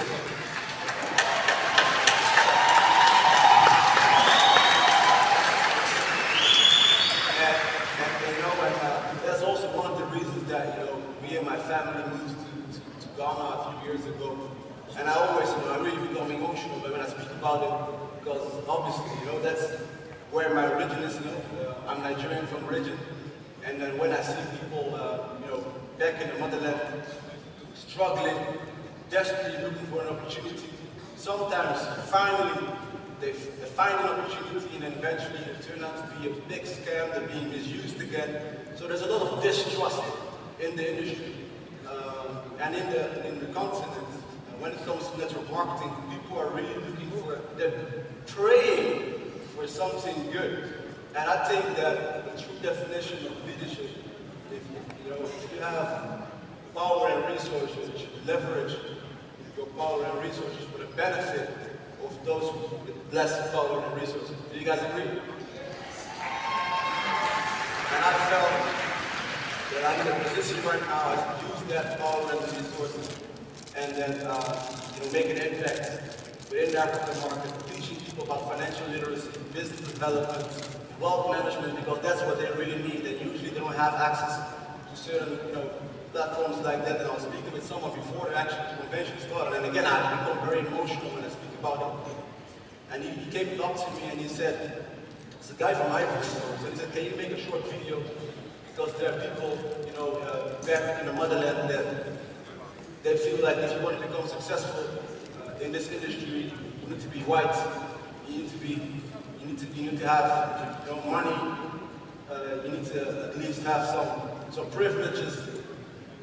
And that's also one of the reasons that me and my family moved to Ghana a few years ago. And I always, I really become emotional when I speak about it, because obviously, that's where my origin is. I'm Nigerian from origin, and then when I see people, back in the motherland, struggling, desperately looking for an opportunity, sometimes finally they find an opportunity, and then eventually it turns out to be a big scam. They're being misused again. So there's a lot of distrust in the industry and in the continent. When it comes to network marketing, people are really looking for, they're praying for something good. And I think that the true definition of leadership, if you have power and resources, you should leverage your power and resources for the benefit of those with less power and resources. Do you guys agree? And I felt that I'm in a position right now to use that power and resources and then make an impact within the African market, teaching people about financial literacy, business development, wealth management, because that's what they really need. They usually don't have access to certain platforms like that. And I was speaking with someone before the actual convention started, and again I become very emotional when I speak about it. And he came up to me and he said, it's a guy from Ivory Coast, and he said, can you make a short video? Because there are people, back in the motherland that they feel like if you want to become successful in this industry, you need to be white, you need to have money, you need to at least have some privileges.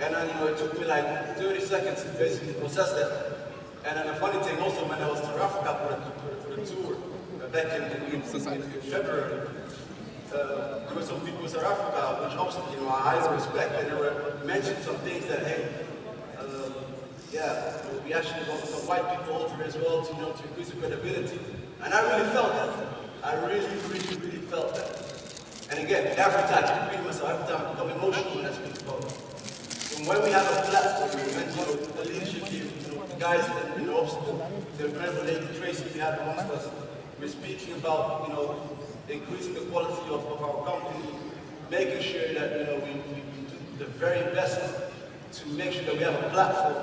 And then it took me like 30 seconds to basically process that. And then the funny thing also, when I was to Africa for the tour back in February, there were some people in South Africa which obviously I highly respect, and they were mentioned some things that we actually want some white people over as well to increase the credibility. And I really felt that. I really felt that. And again, every time I repeat myself, every time I become emotional when I speak about it. And when we have a platform, a leadership team, the guys that the incredible Lady Tracy we have amongst us, we're speaking about increasing the quality of our company, making sure that we do the very best to make sure that we have a platform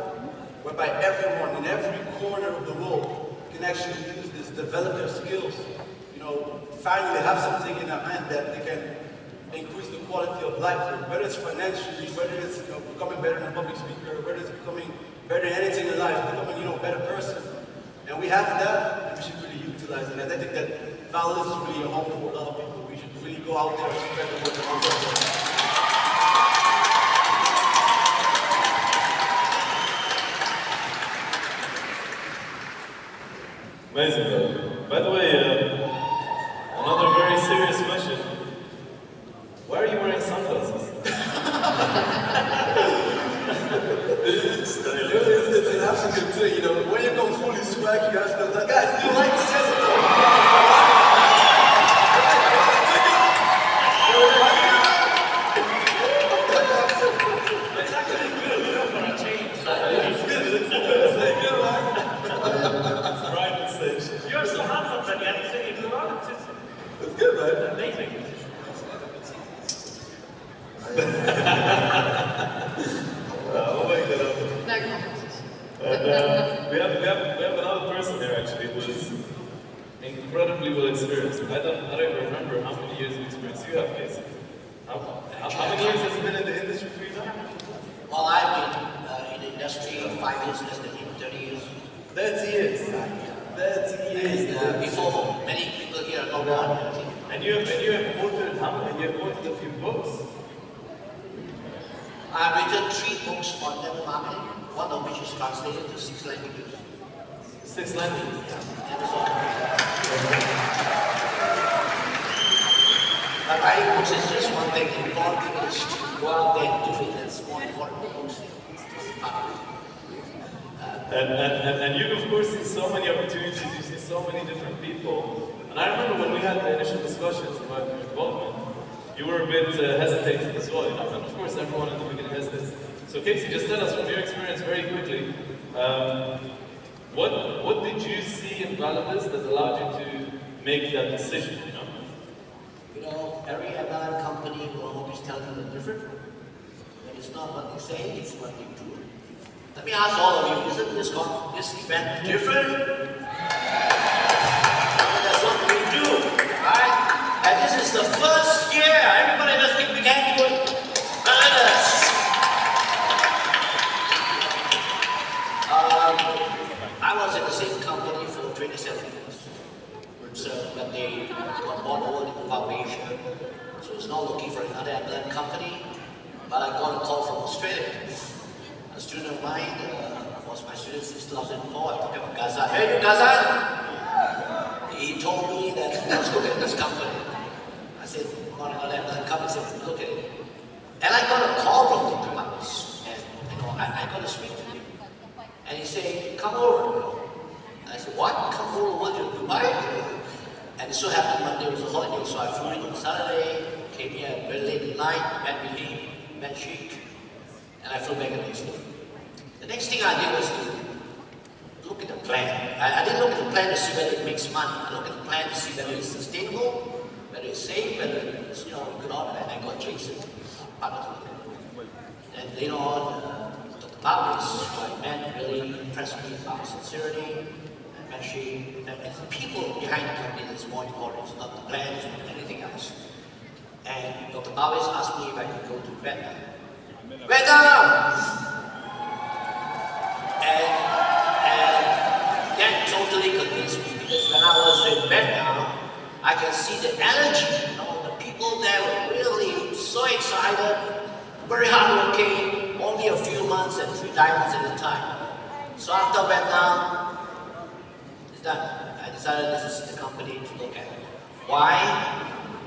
whereby everyone in every corner of the world can actually use this, develop their skills, finally have something in their hand that they can increase the quality of life, whether it's financially, whether it's becoming better than a public speaker, whether it's becoming better than anything in life, becoming a better person. And we have that, and we should really utilize it. And I think that VALIDUS is really a home for a lot of people. We should really go out there and spread the word around us. Amazing, though. By the way, another very serious question. Why are you wearing sunglasses? It's an African thing, when you come fully swag, you have to like, guys, do you like this? Yes or no? incredibly well experienced. I don't even remember how many years of experience you have, Casey. How many years has it been in the industry for you now? Well, I've been in the industry 5 years, less than 30 years. 30 years. 30 years. And before, many people here are not born. And you have authored how many? You have authored a few books. I've written 3 books on network marketing, one of which is translated to 6 languages. 6 languages? Yeah. But writing books is just one thing. The important thing is to go out there and do it. That's more important than books. And you've of course seen so many opportunities, you see so many different people. And I remember when we had the initial discussions about your involvement, you were a bit hesitating as well, you know? And of course everyone in the beginning hesitates. So Casey, just tell us from your experience very quickly, what did you see in VALIDUS that allowed you to make that decision, you know? You know, every MLM company will always tell you they're different. But it's not what they say, it's what they do. Let me ask all of you, isn't this event different? That's what we do, right? And this is the first year, everybody just began to VALIDUS. I was in the same company for 27 years. So, but they got bought over into Asia. So I was not looking for another MLM company, but I got a call from Australia. A student of mine was my student since 2004. I'm talking about Gaza. Hey, you Gaza! He told me that let's look at this company. I said, not another MLM company. He said, look at it. And I got a call from Dr. Magnus. And you know, I got to speak to him. And he said, come over. And I said, what? Come over to Dubai? And it so happened Monday was a holiday, so I flew in on Saturday, came here very late at night, met with him, met Sheikh, and I flew back the next day. The next thing I did was to look at the plan. I didn't look at the plan to see whether it makes money. I looked at the plan to see whether it's sustainable, whether it's safe, whether it's, you know, good on, and I got Jason, partner to it. And later on, Dr. Mavis, who I met, really impressed me about sincerity, and the people behind the company is more important. It's not the plan, it's not anything else. And Dr. Mavis asked me if I could go to Vietnam. Vietnam! And that totally convinced me, because when I was in Vietnam, I could see the energy, you know, the people there were really so excited, very hardworking, only a few months and 3 diamonds at a time. So after Vietnam, done. I decided this is the company to look at. Why?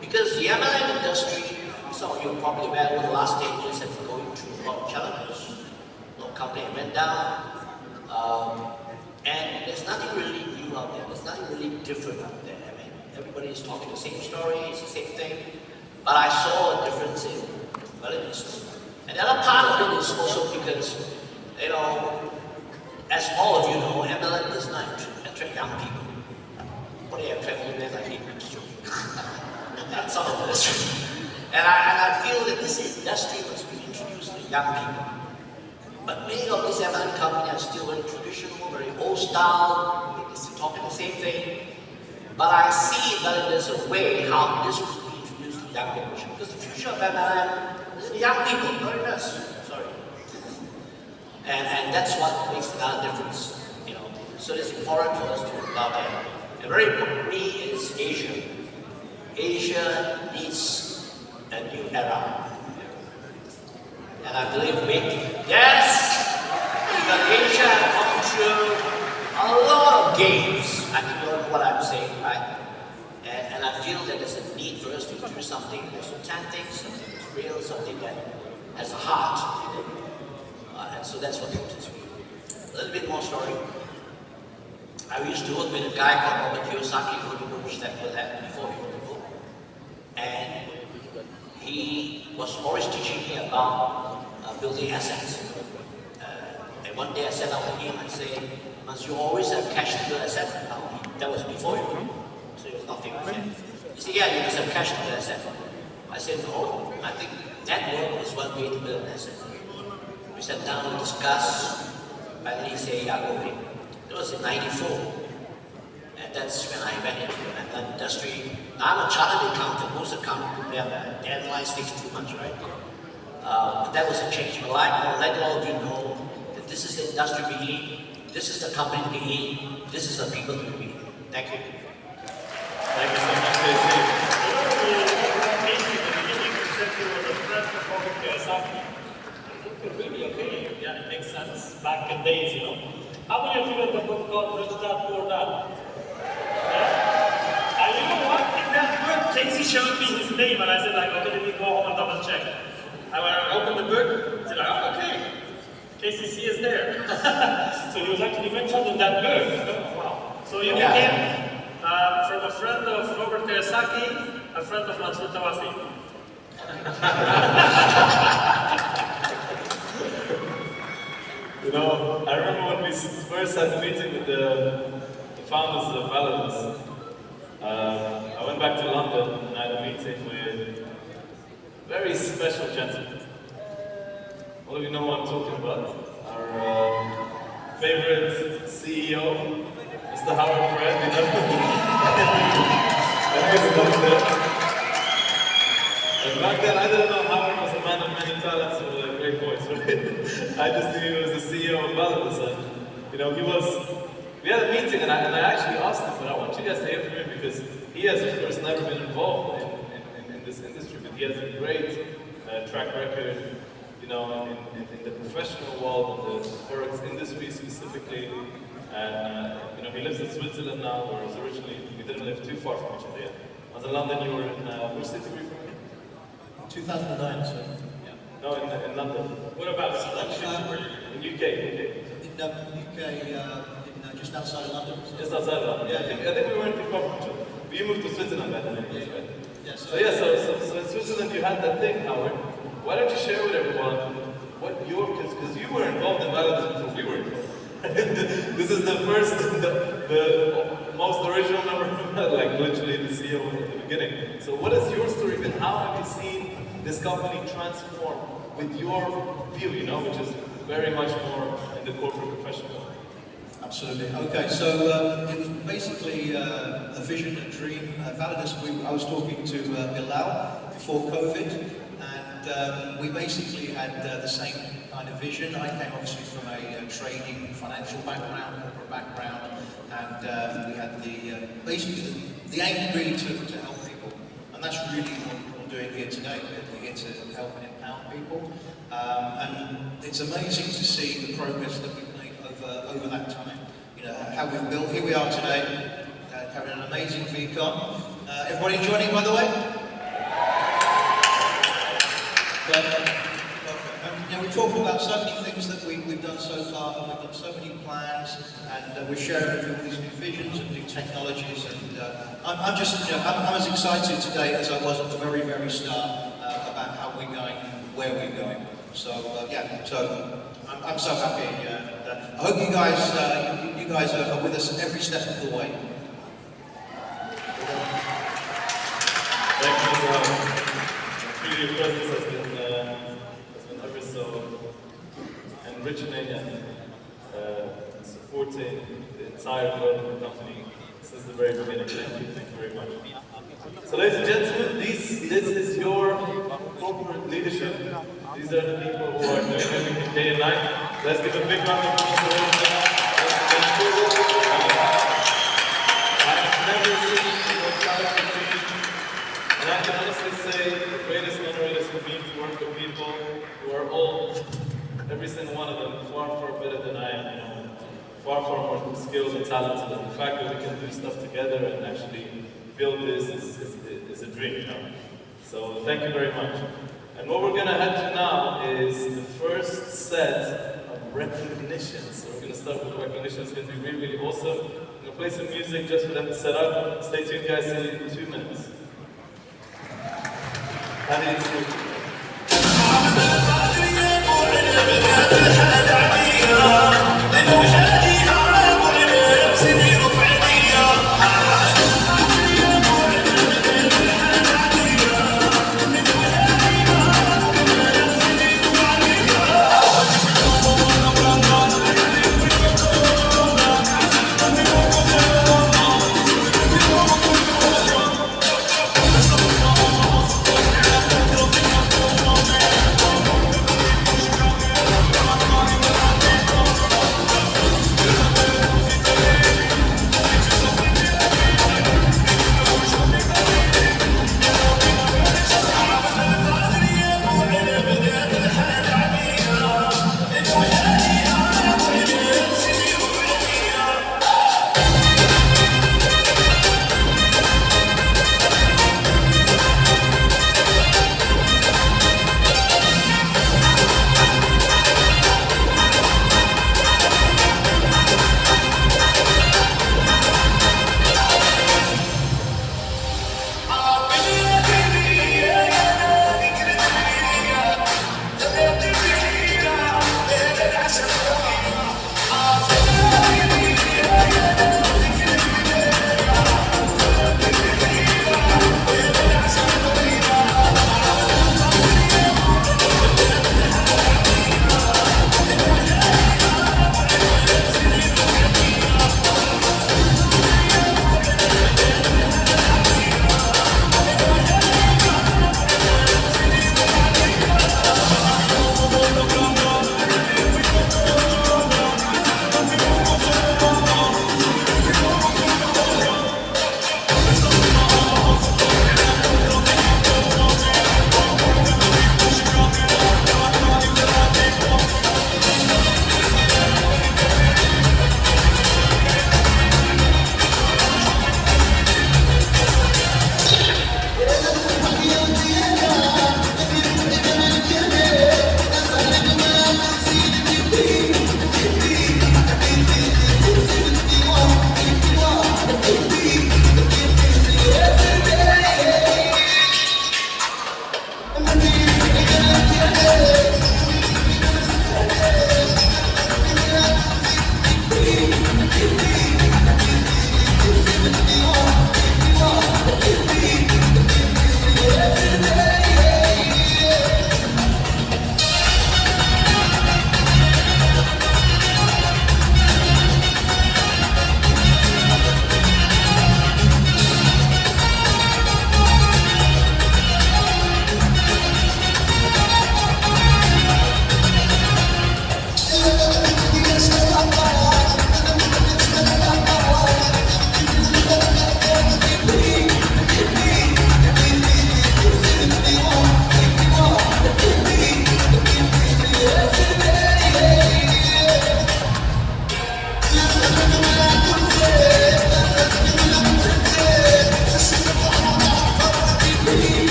Because the MLM industry, some of you are probably aware, over the last 10 years has been going through a lot of challenges. No company went down. And there's nothing really new out there. There's nothing really different out there. I mean, everybody is talking the same story, it's the same thing. But I saw a difference in VALIDUS. And the other part of it is also because, you know, as all of you know, MLM does not attract young people. But they attract old men like me. That's some of this. And I feel that this industry must be introduced to young people. But many of these MLM companies are still very traditional, very old style, they're still talking the same thing. But I see that there's a way how this could be introduced to young people. Because the future of MLM is the young people, not in us. Sorry. And that's what makes the difference, you know. So it's important for us to think about that. And very importantly is Asia. Asia needs a new era. And I believe yes, because Asia has gone through a lot of games. I think you know what I'm saying, right? And I feel that there's a need for us to do something that's authentic, something that's real, something that has a heart. And so that's what comes me. A little bit more story. I used to work with a guy called Robert Kiyosaki, who you know which that was that before he wrote the book. And he was always teaching me about building assets. And one day I sat down with him and said, must you always have cash to build assets? That was before you, so it was not famous yet. He said, yeah, you must have cash to build assets. I said, no, I think network is one way to build an asset. We sat down and discussed. Finally, he said, yeah, go ahead. It was in '94. And that's when I went into the industry. Now I'm a chartered accountant. Most accountants, they analyze things too much, right? But that was a change. But I'll let all of you know that this is the industry we need, this is the company we need, this is the people we need. Thank you. Thank you so much, KC. Really, okay, yeah, it makes sense. Back in days, you know. How many of you read the book called Rich Dad Poor Dad? Yeah? And you know what? In that book, Casey showed me his name, and I said, like, okay, let me go home and double check. And when I opened the book, I said, oh, okay, KCC is there. So he was actually mentioned in that book. Wow. So you became, from a friend of Robert Kiyosaki, a friend of Mansur Tawasi. You know, I remember when we first had a meeting with the founders of VALIDUS. I went back to London and I had a meeting with a very special gentleman. All of you know what I'm talking about. Our favorite CEO, Mr. Howard Fred, you know? And back then, I didn't know Howard was a man of many talents with a great voice, right? I just knew he was the CEO of VALIDUS, and you know, we had a meeting, and I actually asked him, but I want you guys to hear from him because he has, of course, never been involved in this industry, but he has a great track record, you know, in the professional world, in the forex industry specifically, and you know, he lives in Switzerland now, whereas originally we didn't live too far from each other. I was in London, you were in, which city were you from? 2009, so. Yeah. No, in London. What about in UK? In UK, just outside of London. Just outside of London. Yeah, I think we weren't too far from each other. But you moved to Switzerland back then, right? Yes. So in Switzerland you had that thing, Howard. Why don't you share with everyone what because you were involved in VALIDUS before we were involved. This is the first, the most original number, like literally the CEO at the beginning. So what is your story been? How have you seen this company transform with your view, you know, which is very much more in the corporate professional? Absolutely. Okay, so it was basically a vision, a dream. VALIDUS, I was talking to Bilal before COVID, and we basically had the same kind of vision. I came obviously from a trading, financial background, corporate background, and we had basically the aim really to help people, and that's really what we're doing here today. We're here to help and empower people, and it's amazing to see the progress that we've made over that time. You know, how we've built. Here we are today, having an amazing VCON. Everybody joining, by the way? You know, we're talking about so many things that we've done so far, and we've done so many plans, and we're sharing with you all these new visions and new technologies, and I'm just, you know, I'm as excited today as I was at the very, very start about how we're going, where we're going. So yeah, so I'm so happy. I hope you guys are with us every step of the way. Thank you. Your presence has been ever so enriching and supporting the entire growth of the company since the very beginning. Thank you very much. So ladies and gentlemen, this is your corporate leadership. These are the people who are doing everything day and night. Let's give a big round of applause for all of them. I have never seen more talented team. And I can honestly say the greatest honor it is for me to work with people who are all, every single one of them, far, far better than I am, you know, far, far more skilled and talented. And the fact that we can do stuff together and actually build this is a dream, you know. So thank you very much. And what we're going to head to now is the first set of recognition. So we're going to start with recognition. It's going to be really, really awesome. I'm going to play some music just for them to set up. Stay tuned, guys. See you in 2 minutes. How do you see?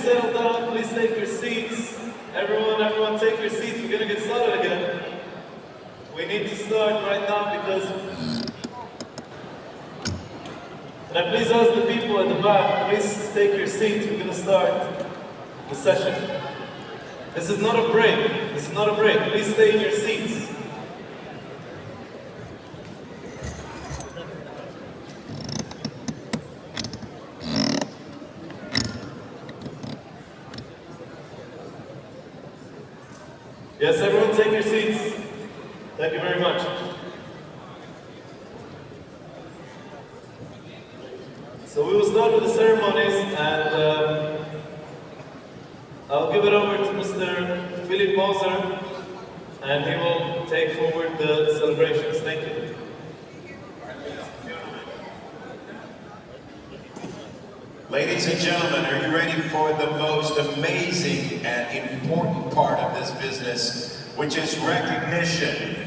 settle down, please take your seats. Everyone take your seats. We're gonna get started again. We need to start right now because... Can I please ask the people at the back, please take your seats. We're gonna start the session. This is not a break. This is not a break. Please stay in your seats. Yes, everyone take your seats. Thank you very much. So we will start with the ceremonies, and I'll give it over to Mr. Philip Moser, and he will take forward the celebrations. Thank you. Ladies and gentlemen, are you ready for the most amazing and important part of this business, which is recognition?